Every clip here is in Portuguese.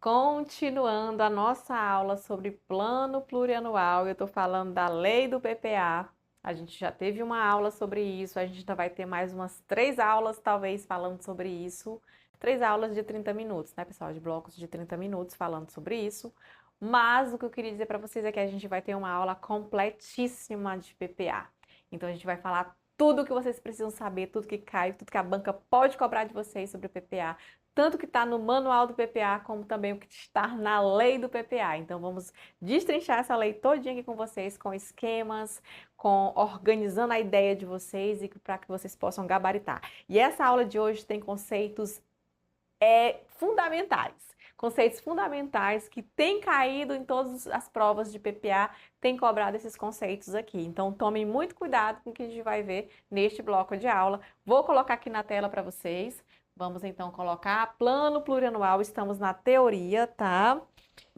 Continuando a nossa aula sobre plano plurianual, eu estou falando da lei do PPA. A gente já teve uma aula sobre isso, a gente ainda vai ter mais umas 3 aulas, talvez, falando sobre isso. 3 aulas de 30 minutos, né, pessoal? De blocos de 30 minutos falando sobre isso. Mas o que eu queria dizer para vocês é que a gente vai ter uma aula completíssima de PPA. Então a gente vai falar tudo o que vocês precisam saber, tudo que cai, tudo que a banca pode cobrar de vocês sobre o PPA, tanto que está no manual do PPA, como também o que está na lei do PPA. Então, vamos destrinchar essa lei todinha aqui com vocês, com esquemas, com organizando a ideia de vocês e para que vocês possam gabaritar. E essa aula de hoje tem conceitos fundamentais que têm caído em todas as provas de PPA, tem cobrado esses conceitos aqui. Então, tomem muito cuidado com o que a gente vai ver neste bloco de aula. Vou colocar aqui na tela para vocês. Vamos então colocar plano plurianual, estamos na teoria, tá?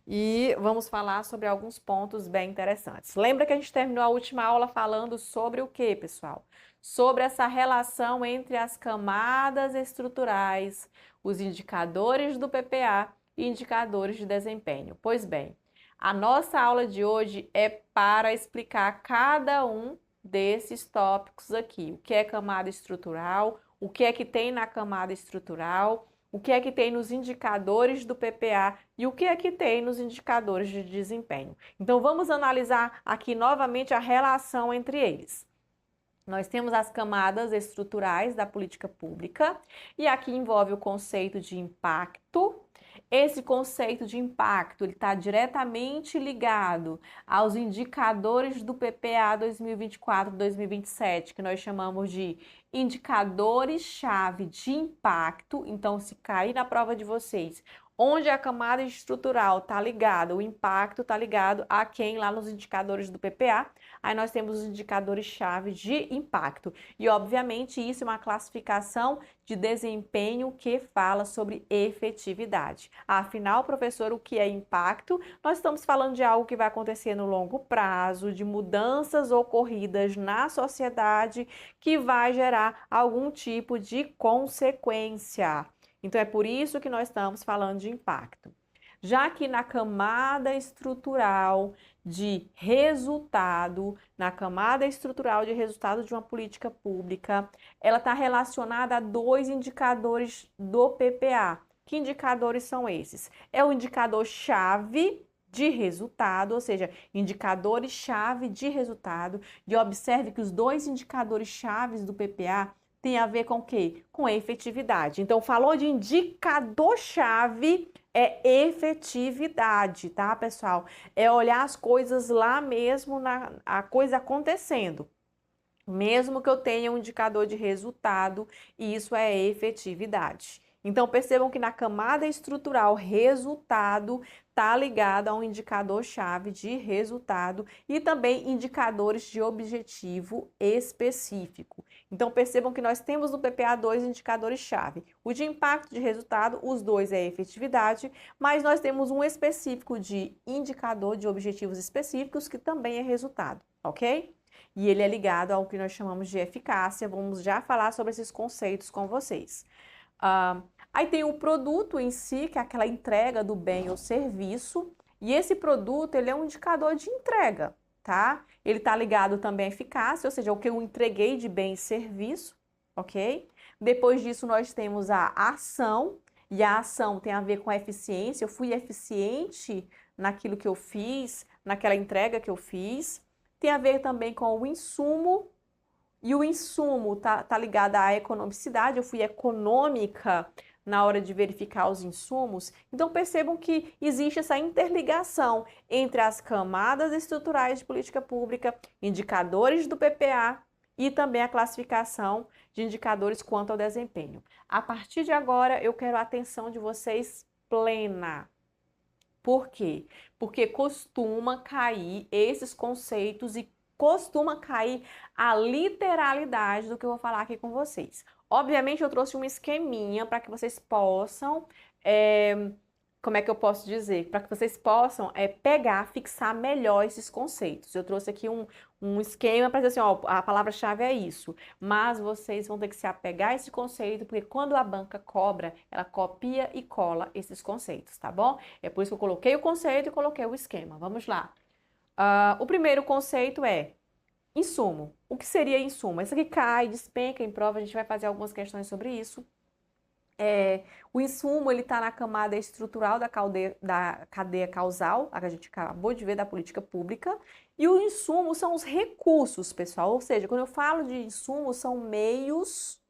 E vamos falar sobre alguns pontos bem interessantes. Lembra que a gente terminou a última aula falando sobre o que, pessoal? Sobre essa relação entre as camadas estruturais, os indicadores do PPA e indicadores de desempenho. Pois bem, a nossa aula de hoje é para explicar cada um desses tópicos aqui. O que é camada estrutural, o que é que tem na camada estrutural, o que é que tem nos indicadores do PPA e o que é que tem nos indicadores de desempenho. Então, vamos analisar aqui novamente a relação entre eles. Nós temos as camadas estruturais da política pública e aqui envolve o conceito de impacto. Esse conceito de impacto está diretamente ligado aos indicadores do PPA 2024-2027, que nós chamamos de indicadores-chave de impacto. Então, se cair na prova de vocês, onde a camada estrutural está ligada, o impacto está ligado a quem lá nos indicadores do PPA. Aí nós temos os indicadores-chave de impacto. E, obviamente, isso é uma classificação de desempenho que fala sobre efetividade. Afinal, professor, o que é impacto? Nós estamos falando de algo que vai acontecer no longo prazo, de mudanças ocorridas na sociedade que vai gerar algum tipo de consequência. Então, é por isso que nós estamos falando de impacto. Já que na camada estrutural de resultado, na camada estrutural de resultado de uma política pública, ela está relacionada a 2 indicadores do PPA. Que indicadores são esses? É o indicador-chave de resultado, ou seja, indicadores-chave de resultado. E observe que os 2 indicadores-chaves do PPA tem a ver com o quê? Com efetividade. Então, falou de indicador-chave, é efetividade, tá, pessoal? É olhar as coisas lá mesmo, a coisa acontecendo. Mesmo que eu tenha um indicador de resultado, isso é efetividade. Então, percebam que na camada estrutural, resultado está ligado a um indicador-chave de resultado e também indicadores de objetivo específico. Então, percebam que nós temos no PPA 2 indicadores-chave. O de impacto de resultado, os dois é efetividade, mas nós temos um específico de indicador de objetivos específicos, que também é resultado, ok? E ele é ligado ao que nós chamamos de eficácia. Vamos já falar sobre esses conceitos com vocês. Aí tem o produto em si, que é aquela entrega do bem ou serviço, e esse produto, ele é um indicador de entrega, tá? Ele está ligado também à eficácia, ou seja, o que eu entreguei de bem e serviço, ok? Depois disso, nós temos a ação, e a ação tem a ver com a eficiência, eu fui eficiente naquilo que eu fiz, naquela entrega que eu fiz. Tem a ver também com o insumo, e o insumo tá ligado à economicidade, eu fui econômica na hora de verificar os insumos. Então, percebam que existe essa interligação entre as camadas estruturais de política pública, indicadores do PPA e também a classificação de indicadores quanto ao desempenho. A partir de agora, eu quero a atenção de vocês plena. Por quê? Porque costuma cair esses conceitos e costuma cair a literalidade do que eu vou falar aqui com vocês. Obviamente, eu trouxe um esqueminha para que vocês possam como é que eu posso dizer? Para que vocês possam pegar, fixar melhor esses conceitos. Eu trouxe aqui um esquema para dizer assim, ó, a palavra-chave é isso. Mas vocês vão ter que se apegar a esse conceito, porque quando a banca cobra, ela copia e cola esses conceitos, tá bom? É por isso que eu coloquei o conceito e coloquei o esquema. Vamos lá. O primeiro conceito é insumo. O que seria insumo? Esse aqui cai, despenca em prova, a gente vai fazer algumas questões sobre isso. O insumo, ele está na camada estrutural da cadeia causal, a que a gente acabou de ver da política pública, e o insumo são os recursos, pessoal, ou seja, quando eu falo de insumo, são meios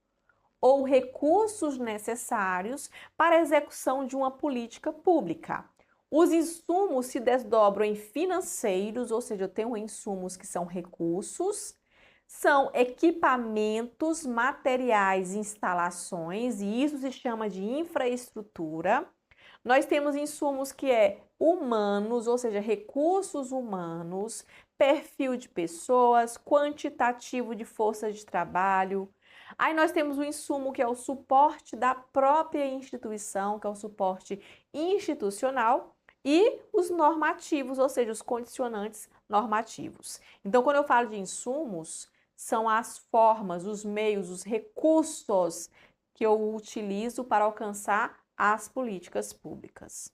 ou recursos necessários para a execução de uma política pública. Os insumos se desdobram em financeiros, ou seja, eu tenho insumos que são recursos, são equipamentos, materiais, instalações, e isso se chama de infraestrutura. Nós temos insumos que é humanos, ou seja, recursos humanos, perfil de pessoas, quantitativo de força de trabalho. Aí nós temos o insumo que é o suporte da própria instituição, que é o suporte institucional, e os normativos, ou seja, os condicionantes normativos. Então, quando eu falo de insumos, são as formas, os meios, os recursos que eu utilizo para alcançar as políticas públicas.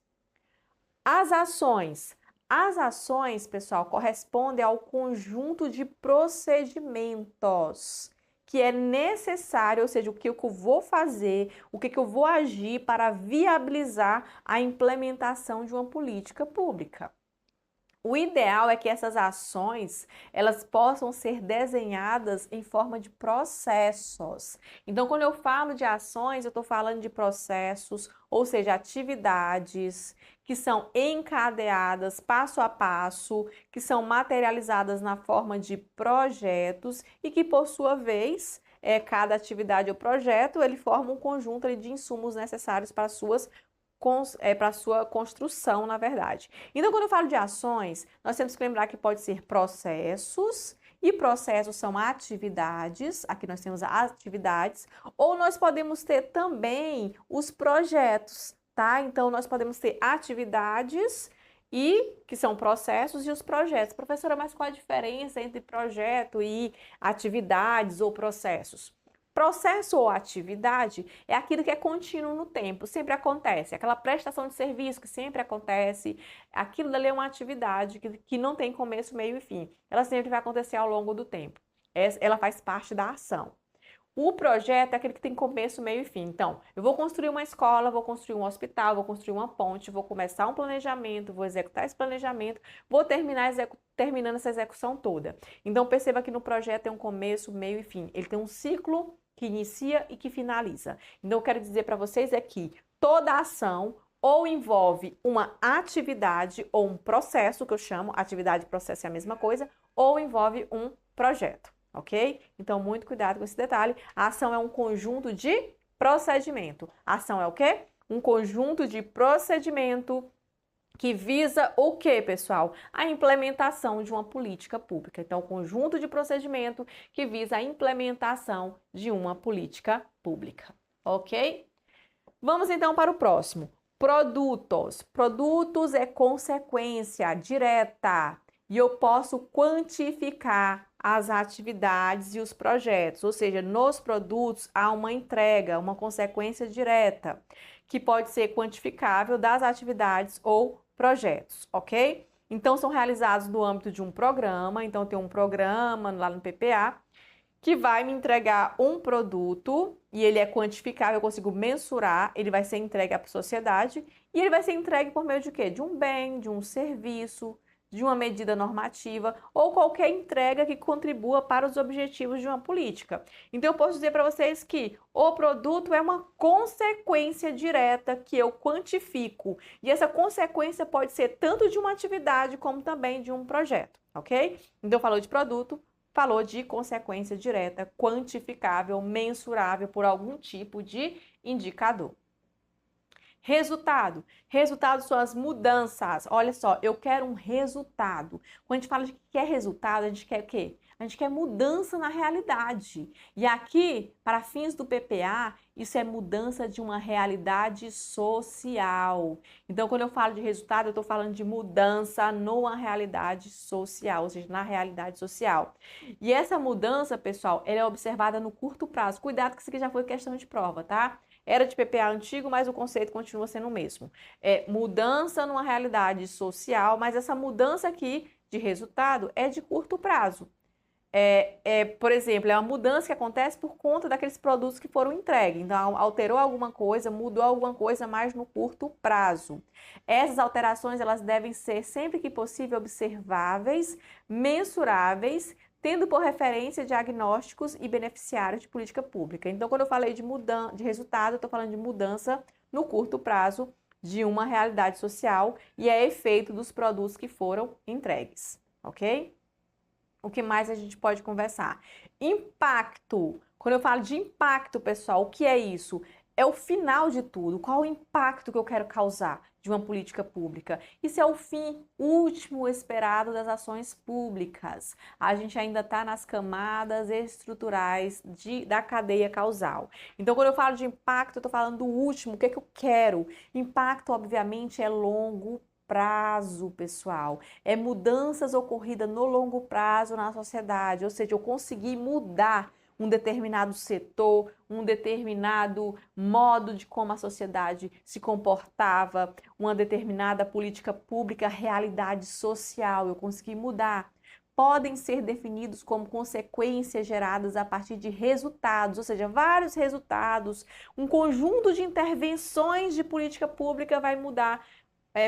As ações. As ações, pessoal, correspondem ao conjunto de procedimentos que é necessário, ou seja, o que eu vou fazer, o que eu vou agir para viabilizar a implementação de uma política pública. O ideal é que essas ações, elas possam ser desenhadas em forma de processos. Então, quando eu falo de ações, eu estou falando de processos, ou seja, atividades que são encadeadas passo a passo, que são materializadas na forma de projetos e que, por sua vez, cada atividade ou projeto, ele forma um conjunto de insumos necessários para a sua construção, na verdade. Então, quando eu falo de ações, nós temos que lembrar que pode ser processos, e processos são atividades, aqui nós temos atividades, ou nós podemos ter também os projetos, tá? Então, nós podemos ter atividades que são processos, e os projetos. Professora, mas qual a diferença entre projeto e atividades ou processos? Processo ou atividade é aquilo que é contínuo no tempo, sempre acontece. Aquela prestação de serviço que sempre acontece, aquilo dali é uma atividade que não tem começo, meio e fim. Ela sempre vai acontecer ao longo do tempo. Ela faz parte da ação. O projeto é aquele que tem começo, meio e fim. Então, eu vou construir uma escola, vou construir um hospital, vou construir uma ponte, vou começar um planejamento, vou executar esse planejamento, vou terminando essa execução toda. Então, perceba que no projeto tem um começo, meio e fim. Ele tem um ciclo que inicia e que finaliza. Então, eu quero dizer para vocês é que toda ação ou envolve uma atividade ou um processo, que eu chamo, atividade e processo é a mesma coisa, ou envolve um projeto. Ok? Então, muito cuidado com esse detalhe. A ação é um conjunto de procedimento. A ação é o quê? Um conjunto de procedimento que visa o quê, pessoal? A implementação de uma política pública. Então, um conjunto de procedimento que visa a implementação de uma política pública. Ok? Vamos então para o próximo. Produtos. Produtos é consequência direta e eu posso quantificar as atividades e os projetos, ou seja, nos produtos há uma entrega, uma consequência direta, que pode ser quantificável das atividades ou projetos, ok? Então, são realizados no âmbito de um programa, então tem um programa lá no PPA, que vai me entregar um produto e ele é quantificável, eu consigo mensurar, ele vai ser entregue à sociedade e ele vai ser entregue por meio de quê? De um bem, de um serviço, de uma medida normativa ou qualquer entrega que contribua para os objetivos de uma política. Então, eu posso dizer para vocês que o produto é uma consequência direta que eu quantifico. E essa consequência pode ser tanto de uma atividade como também de um projeto, ok? Então, falou de produto, falou de consequência direta, quantificável, mensurável por algum tipo de indicador. Resultado. Resultado são as mudanças. Olha só, eu quero um resultado. Quando a gente fala de que quer resultado, a gente quer o quê? A gente quer mudança na realidade. E aqui, para fins do PPA, isso é mudança de uma realidade social. Então, quando eu falo de resultado, eu estou falando de mudança numa realidade social, ou seja, na realidade social. E essa mudança, pessoal, ela é observada no curto prazo. Cuidado que isso aqui já foi questão de prova, tá? Era de PPA antigo, mas o conceito continua sendo o mesmo. É mudança numa realidade social, mas essa mudança aqui de resultado é de curto prazo. Por exemplo, é uma mudança que acontece por conta daqueles produtos que foram entregues. Então, alterou alguma coisa, mudou alguma coisa, mas no curto prazo. Essas alterações, elas devem ser, sempre que possível, observáveis, mensuráveis, tendo por referência diagnósticos e beneficiários de política pública. Então, quando eu falei de resultado, eu estou falando de mudança no curto prazo de uma realidade social e é efeito dos produtos que foram entregues, ok? O que mais a gente pode conversar? Impacto. Quando eu falo de impacto, pessoal, o que é isso? É o final de tudo. Qual o impacto que eu quero causar de uma política pública? Isso é o fim último esperado das ações públicas. A gente ainda está nas camadas estruturais da cadeia causal. Então, quando eu falo de impacto, eu estou falando do último. O que é que eu quero? Impacto, obviamente, é longo prazo, pessoal. É mudanças ocorridas no longo prazo na sociedade, ou seja, eu consegui mudar um determinado setor, um determinado modo de como a sociedade se comportava, uma determinada política pública, realidade social, eu consegui mudar. Podem ser definidos como consequências geradas a partir de resultados, ou seja, vários resultados, um conjunto de intervenções de política pública vai mudar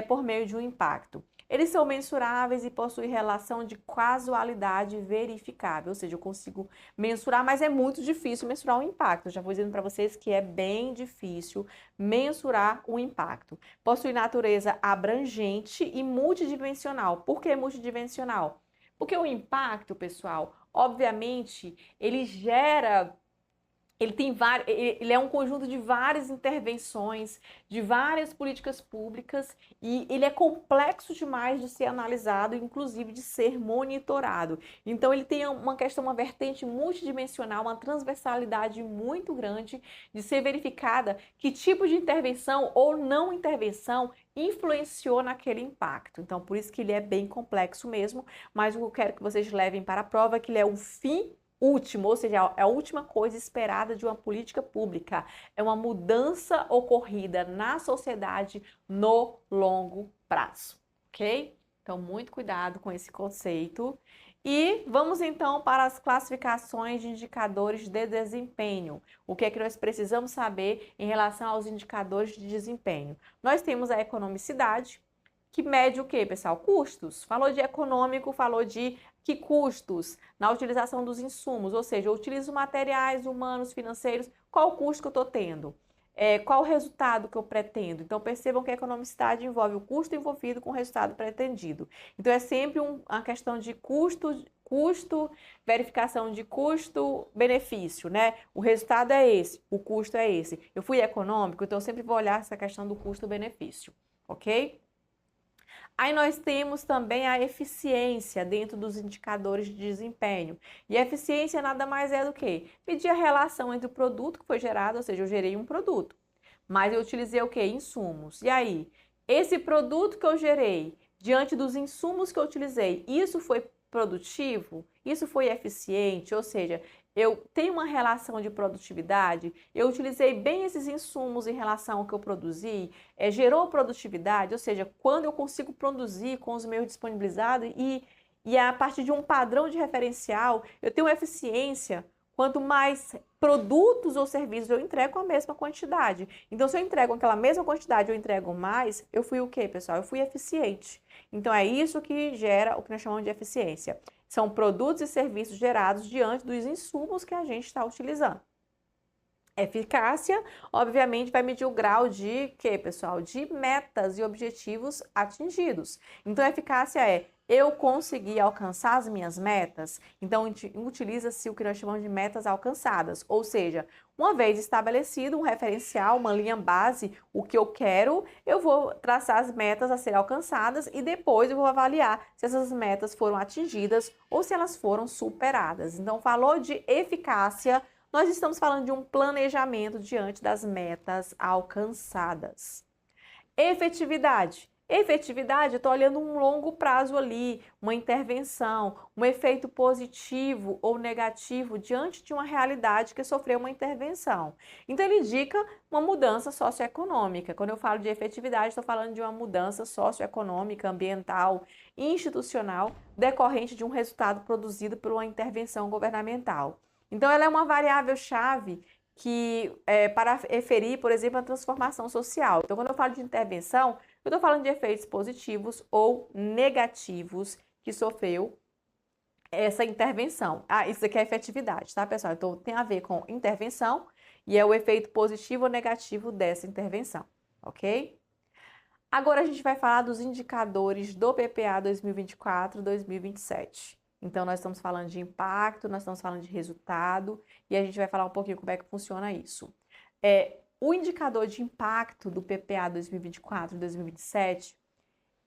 por meio de um impacto. Eles são mensuráveis e possuem relação de casualidade verificável, ou seja, eu consigo mensurar, mas é muito difícil mensurar o impacto. Eu já vou dizendo para vocês que é bem difícil mensurar o impacto. Possui natureza abrangente e multidimensional. Por que multidimensional? Porque o impacto, pessoal, obviamente, ele é um conjunto de várias intervenções, de várias políticas públicas e ele é complexo demais de ser analisado, inclusive de ser monitorado. Então ele tem uma vertente multidimensional, uma transversalidade muito grande de ser verificada que tipo de intervenção ou não intervenção influenciou naquele impacto. Então por isso que ele é bem complexo mesmo, mas o que eu quero que vocês levem para a prova é que ele é o fim último, ou seja, é a última coisa esperada de uma política pública. É uma mudança ocorrida na sociedade no longo prazo, ok? Então, muito cuidado com esse conceito. E vamos então para as classificações de indicadores de desempenho. O que é que nós precisamos saber em relação aos indicadores de desempenho? Nós temos a economicidade, que mede o quê, pessoal? Custos. Falou de econômico, falou de que custos na utilização dos insumos, ou seja, eu utilizo materiais humanos, financeiros, qual o custo que eu estou tendo? Qual o resultado que eu pretendo? Então, percebam que a economicidade envolve o custo envolvido com o resultado pretendido. Então, é sempre uma questão de custo, verificação de custo-benefício, né? O resultado é esse, o custo é esse. Eu fui econômico, então eu sempre vou olhar essa questão do custo-benefício, ok? Aí nós temos também a eficiência dentro dos indicadores de desempenho. E a eficiência nada mais é do que medir a relação entre o produto que foi gerado, ou seja, eu gerei um produto, mas eu utilizei o quê? Insumos. E aí, esse produto que eu gerei, diante dos insumos que eu utilizei, isso foi produtivo? Isso foi eficiente? Ou seja, eu tenho uma relação de produtividade, eu utilizei bem esses insumos em relação ao que eu produzi, gerou produtividade, ou seja, quando eu consigo produzir com os meus disponibilizados e a partir de um padrão de referencial, eu tenho eficiência, quanto mais produtos ou serviços eu entrego a mesma quantidade. Então, se eu entrego aquela mesma quantidade, eu entrego mais, eu fui o quê, pessoal? Eu fui eficiente. Então, é isso que gera o que nós chamamos de eficiência. São produtos e serviços gerados diante dos insumos que a gente está utilizando. Eficácia, obviamente, vai medir o grau de quê, pessoal? De metas e objetivos atingidos. Então, a eficácia é eu consegui alcançar as minhas metas? Então, utiliza-se o que nós chamamos de metas alcançadas, ou seja, uma vez estabelecido um referencial, uma linha base, o que eu quero, eu vou traçar as metas a serem alcançadas e depois eu vou avaliar se essas metas foram atingidas ou se elas foram superadas. Então, falou de eficácia, nós estamos falando de um planejamento diante das metas alcançadas. Efetividade. Efetividade, eu estou olhando um longo prazo ali, uma intervenção, um efeito positivo ou negativo diante de uma realidade que sofreu uma intervenção. Então, ele indica uma mudança socioeconômica. Quando eu falo de efetividade, estou falando de uma mudança socioeconômica, ambiental, institucional, decorrente de um resultado produzido por uma intervenção governamental. Então, ela é uma variável-chave para referir, por exemplo, a transformação social. Então, quando eu falo de intervenção, eu estou falando de efeitos positivos ou negativos que sofreu essa intervenção. Isso aqui é efetividade, tá, pessoal? Então, tem a ver com intervenção e é o efeito positivo ou negativo dessa intervenção, ok? Agora, a gente vai falar dos indicadores do PPA 2024-2027. Então, nós estamos falando de impacto, nós estamos falando de resultado e a gente vai falar um pouquinho como é que funciona isso. O indicador de impacto do PPA 2024 e 2027,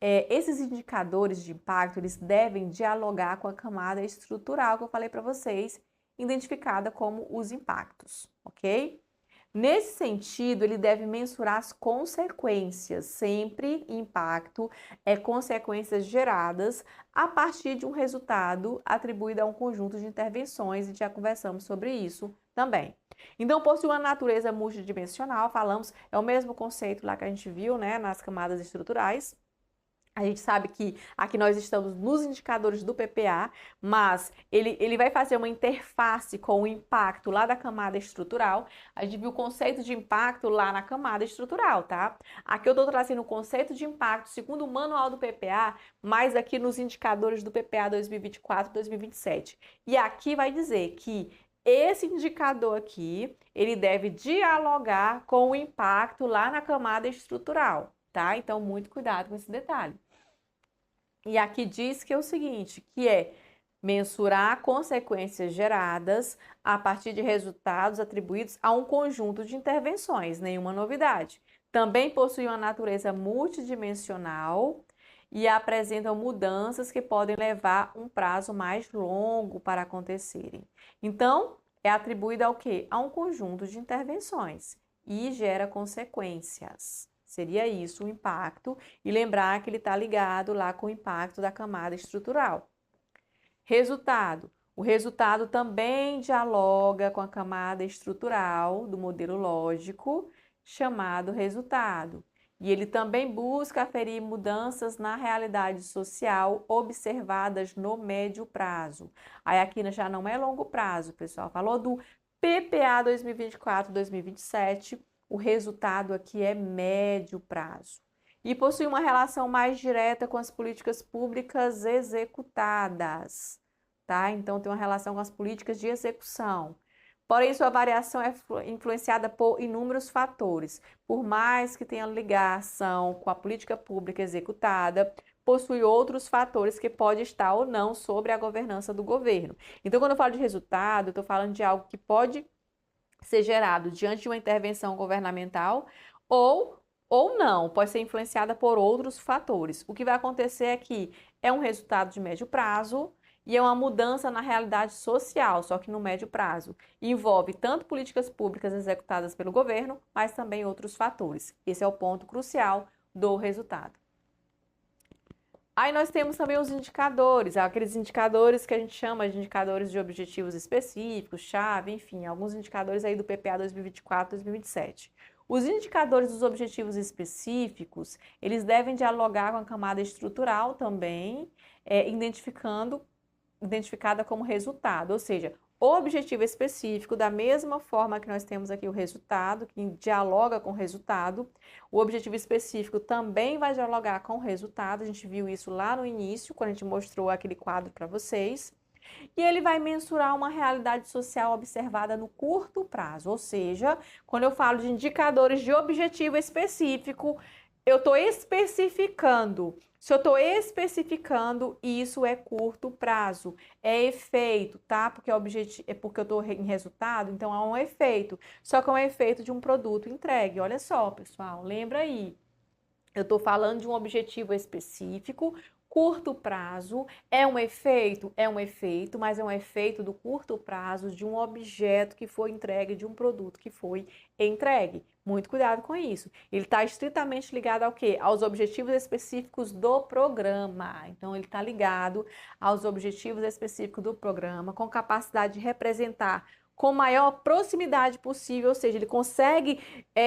esses indicadores de impacto, eles devem dialogar com a camada estrutural que eu falei para vocês, identificada como os impactos, ok? Nesse sentido, ele deve mensurar as consequências, sempre impacto consequências geradas a partir de um resultado atribuído a um conjunto de intervenções, e já conversamos sobre isso também. Então, possui uma natureza multidimensional, falamos, é o mesmo conceito lá que a gente viu, né, nas camadas estruturais. A gente sabe que aqui nós estamos nos indicadores do PPA, mas ele vai fazer uma interface com o impacto lá da camada estrutural. A gente viu o conceito de impacto lá na camada estrutural, tá? Aqui eu estou trazendo o conceito de impacto segundo o manual do PPA, mas aqui nos indicadores do PPA 2024 e 2027. E aqui vai dizer que esse indicador aqui, ele deve dialogar com o impacto lá na camada estrutural, tá? Então, muito cuidado com esse detalhe. E aqui diz que é o seguinte, que é mensurar consequências geradas a partir de resultados atribuídos a um conjunto de intervenções, nenhuma novidade. Também possui uma natureza multidimensional e apresentam mudanças que podem levar um prazo mais longo para acontecerem. Então, é atribuída ao quê? A um conjunto de intervenções e gera consequências. Seria isso o impacto, e lembrar que ele está ligado lá com o impacto da camada estrutural. Resultado. O resultado também dialoga com a camada estrutural do modelo lógico, chamado resultado. E ele também busca aferir mudanças na realidade social observadas no médio prazo. Aí aqui já não é longo prazo, pessoal. Falou do PPA 2024-2027, o resultado aqui é médio prazo. E possui uma relação mais direta com as políticas públicas executadas, tá? Então, tem uma relação com as políticas de execução. Porém, sua variação é influenciada por inúmeros fatores. Por mais que tenha ligação com a política pública executada, possui outros fatores que pode estar ou não sobre a governança do governo. Então, quando eu falo de resultado, eu estou falando de algo que pode ser gerado diante de uma intervenção governamental ou não, pode ser influenciada por outros fatores. O que vai acontecer é que é um resultado de médio prazo e é uma mudança na realidade social, só que no médio prazo. E envolve tanto políticas públicas executadas pelo governo, mas também outros fatores. Esse é o ponto crucial do resultado. Aí nós temos também os indicadores, aqueles indicadores que a gente chama de indicadores de objetivos específicos, chave, enfim, alguns indicadores aí do PPA 2024-2027. Os indicadores dos objetivos específicos, eles devem dialogar com a camada estrutural também, identificada como resultado, ou seja, o objetivo específico, da mesma forma que nós temos aqui o resultado, que dialoga com o resultado, o objetivo específico também vai dialogar com o resultado, a gente viu isso lá no início, quando a gente mostrou aquele quadro para vocês, e ele vai mensurar uma realidade social observada no curto prazo, ou seja, quando eu falo de indicadores de objetivo específico, eu estou especificando Se eu estou especificando, isso é curto prazo. É efeito, tá? Porque é porque eu estou em resultado, então é um efeito. Só que é um efeito de um produto entregue. Olha só, pessoal, lembra aí. Eu estou falando de um objetivo específico, curto prazo, é um efeito, mas é um efeito do curto prazo de um objeto que foi entregue, de um produto que foi entregue. Muito cuidado com isso. Ele está estritamente ligado ao quê? Aos objetivos específicos do programa. Então, ele está ligado aos objetivos específicos do programa, com capacidade de representar com maior proximidade possível, ou seja, ele consegue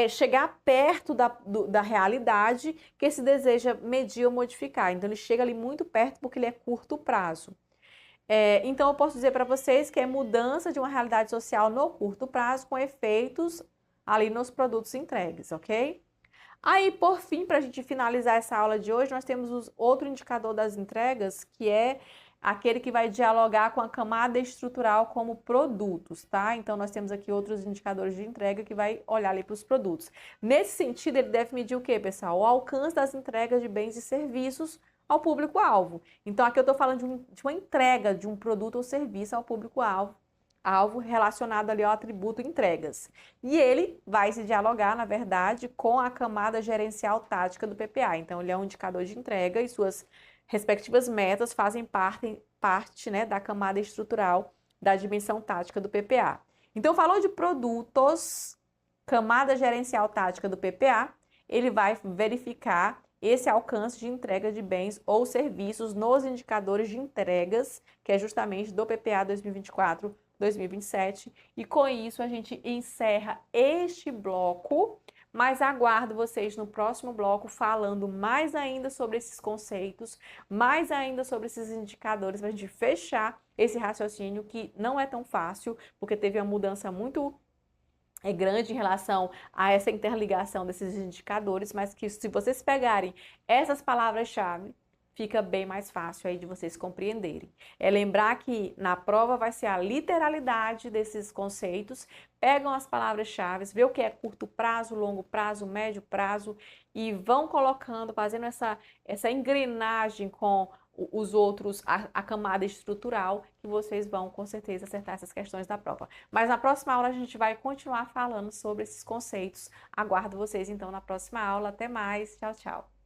chegar perto da realidade que se deseja medir ou modificar. Então, ele chega ali muito perto porque ele é curto prazo. Então, eu posso dizer para vocês que é mudança de uma realidade social no curto prazo com efeitos ali nos produtos entregues, ok? Aí, por fim, para a gente finalizar essa aula de hoje, nós temos outro indicador das entregas, que é aquele que vai dialogar com a camada estrutural como produtos, tá? Então, nós temos aqui outros indicadores de entrega que vai olhar ali para os produtos. Nesse sentido, ele deve medir o quê, pessoal? O alcance das entregas de bens e serviços ao público-alvo. Então, aqui eu estou falando de uma entrega de um produto ou serviço ao público-alvo relacionado ali ao atributo entregas. E ele vai se dialogar, na verdade, com a camada gerencial tática do PPA. Então, ele é um indicador de entrega e suas respectivas metas fazem parte, né, da camada estrutural da dimensão tática do PPA. Então, falou de produtos, camada gerencial tática do PPA, ele vai verificar esse alcance de entrega de bens ou serviços nos indicadores de entregas, que é justamente do PPA 2024-2027. E com isso a gente encerra este bloco, mas aguardo vocês no próximo bloco falando mais ainda sobre esses conceitos, mais ainda sobre esses indicadores, para a gente fechar esse raciocínio que não é tão fácil, porque teve uma mudança muito grande em relação a essa interligação desses indicadores, mas que se vocês pegarem essas palavras-chave, fica bem mais fácil aí de vocês compreenderem. É lembrar que na prova vai ser a literalidade desses conceitos, pegam as palavras-chave, vê o que é curto prazo, longo prazo, médio prazo e vão colocando, fazendo essa engrenagem com os outros, a camada estrutural, que vocês vão com certeza acertar essas questões da prova. Mas na próxima aula a gente vai continuar falando sobre esses conceitos. Aguardo vocês então na próxima aula. Até mais. Tchau, tchau.